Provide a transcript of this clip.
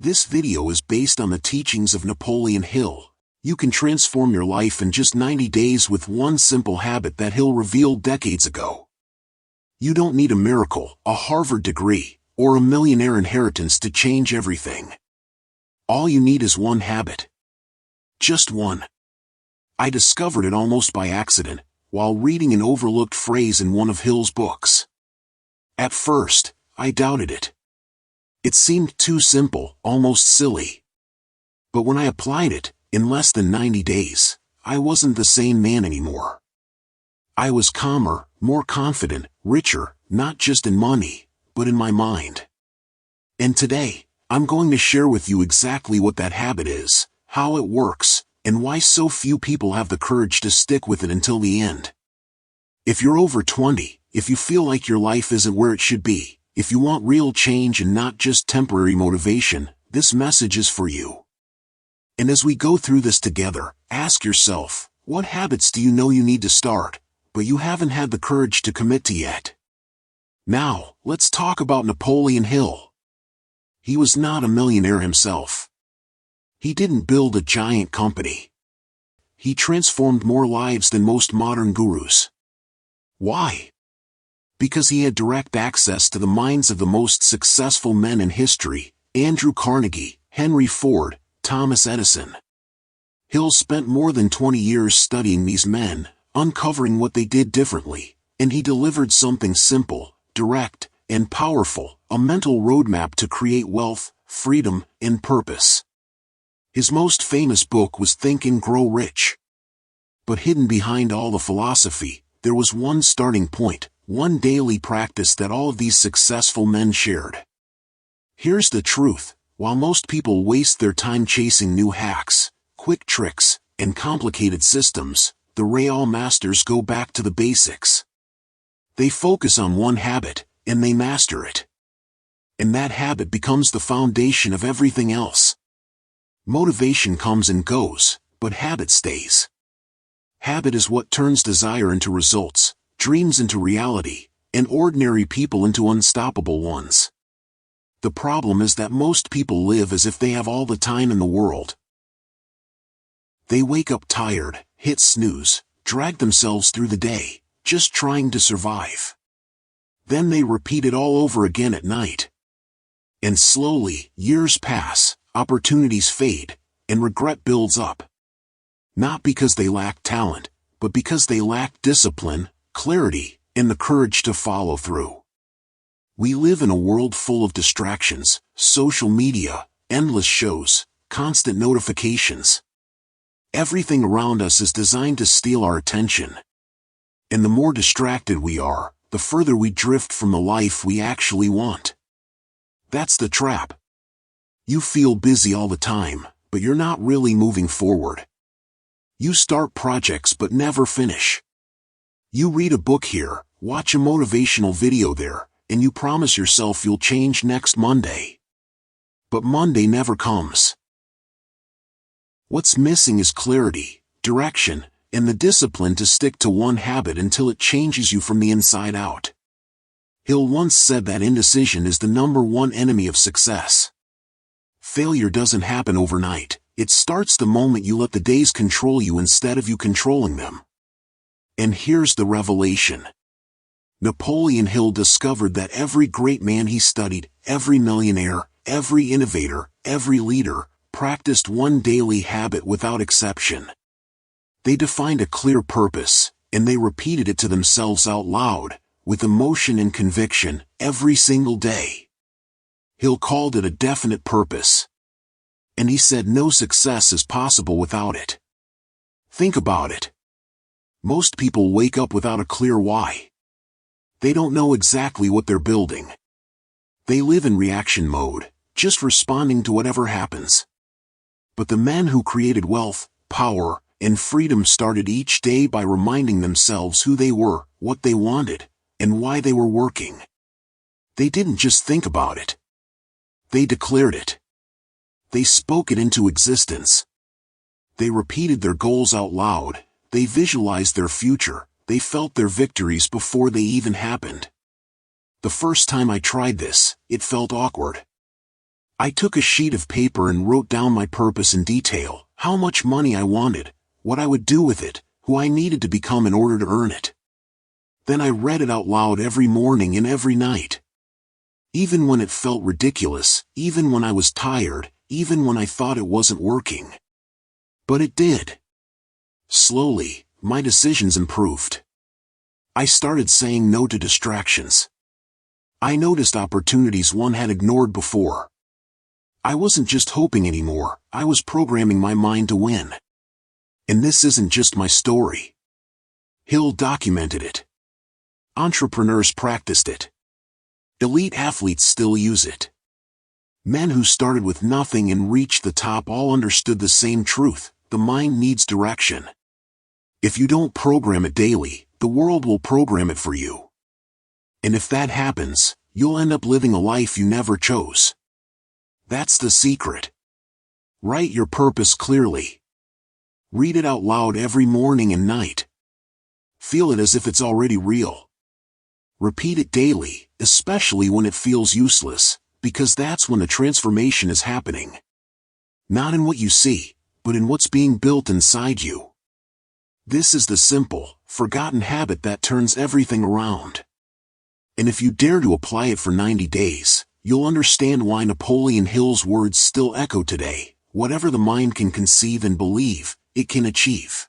This video is based on the teachings of Napoleon Hill. You can transform your life in just 90 days with one simple habit that Hill revealed decades ago. You don't need a miracle, a Harvard degree, or a millionaire inheritance to change everything. All you need is one habit. Just one. I discovered it almost by accident, while reading an overlooked phrase in one of Hill's books. At first, I doubted it. It seemed too simple, almost silly. But when I applied it, in less than 90 days, I wasn't the same man anymore. I was calmer, more confident, richer, not just in money, but in my mind. And today, I'm going to share with you exactly what that habit is, how it works, and why so few people have the courage to stick with it until the end. If you're over 20, if you feel like your life isn't where it should be, if you want real change and not just temporary motivation, this message is for you. And as we go through this together, ask yourself, what habits do you know you need to start, but you haven't had the courage to commit to yet? Now, let's talk about Napoleon Hill. He was not a millionaire himself. He didn't build a giant company. He transformed more lives than most modern gurus. Why? Because he had direct access to the minds of the most successful men in history: Andrew Carnegie, Henry Ford, Thomas Edison. Hill spent more than 20 years studying these men, uncovering what they did differently, and he delivered something simple, direct, and powerful, a mental roadmap to create wealth, freedom, and purpose. His most famous book was Think and Grow Rich. But hidden behind all the philosophy, there was one starting point, one daily practice that all of these successful men shared. Here's the truth: while most people waste their time chasing new hacks, quick tricks, and complicated systems, the real masters go back to the basics. They focus on one habit, and they master it. And that habit becomes the foundation of everything else. Motivation comes and goes, but habit stays. Habit is what turns desire into results, dreams into reality, and ordinary people into unstoppable ones. The problem is that most people live as if they have all the time in the world. They wake up tired, hit snooze, drag themselves through the day, just trying to survive. Then they repeat it all over again at night. And slowly, years pass, opportunities fade, and regret builds up. Not because they lack talent, but because they lack discipline, clarity, and the courage to follow through. We live in a world full of distractions: social media, endless shows, constant notifications. Everything around us is designed to steal our attention. And the more distracted we are, the further we drift from the life we actually want. That's the trap. You feel busy all the time, but you're not really moving forward. You start projects but never finish. You read a book here, watch a motivational video there, and you promise yourself you'll change next Monday. But Monday never comes. What's missing is clarity, direction, and the discipline to stick to one habit until it changes you from the inside out. Hill once said that indecision is the #1 enemy of success. Failure doesn't happen overnight. It starts the moment you let the days control you instead of you controlling them. And here's the revelation. Napoleon Hill discovered that every great man he studied, every millionaire, every innovator, every leader, practiced one daily habit without exception. They defined a clear purpose, and they repeated it to themselves out loud, with emotion and conviction, every single day. Hill called it a definite purpose. And he said no success is possible without it. Think about it. Most people wake up without a clear why. They don't know exactly what they're building. They live in reaction mode, just responding to whatever happens. But the men who created wealth, power, and freedom started each day by reminding themselves who they were, what they wanted, and why they were working. They didn't just think about it. They declared it. They spoke it into existence. They repeated their goals out loud, they visualized their future, they felt their victories before they even happened. The first time I tried this, it felt awkward. I took a sheet of paper and wrote down my purpose in detail, how much money I wanted, what I would do with it, who I needed to become in order to earn it. Then I read it out loud every morning and every night. Even when it felt ridiculous, even when I was tired, even when I thought it wasn't working. But it did. Slowly, my decisions improved. I started saying no to distractions. I noticed opportunities one had ignored before. I wasn't just hoping anymore, I was programming my mind to win. And this isn't just my story. Hill documented it. Entrepreneurs practiced it. Elite athletes still use it. Men who started with nothing and reached the top all understood the same truth: the mind needs direction. If you don't program it daily, the world will program it for you. And if that happens, you'll end up living a life you never chose. That's the secret. Write your purpose clearly. Read it out loud every morning and night. Feel it as if it's already real. Repeat it daily, especially when it feels useless, because that's when the transformation is happening. Not in what you see, but in what's being built inside you. This is the simple, forgotten habit that turns everything around. And if you dare to apply it for 90 days, you'll understand why Napoleon Hill's words still echo today: whatever the mind can conceive and believe, it can achieve.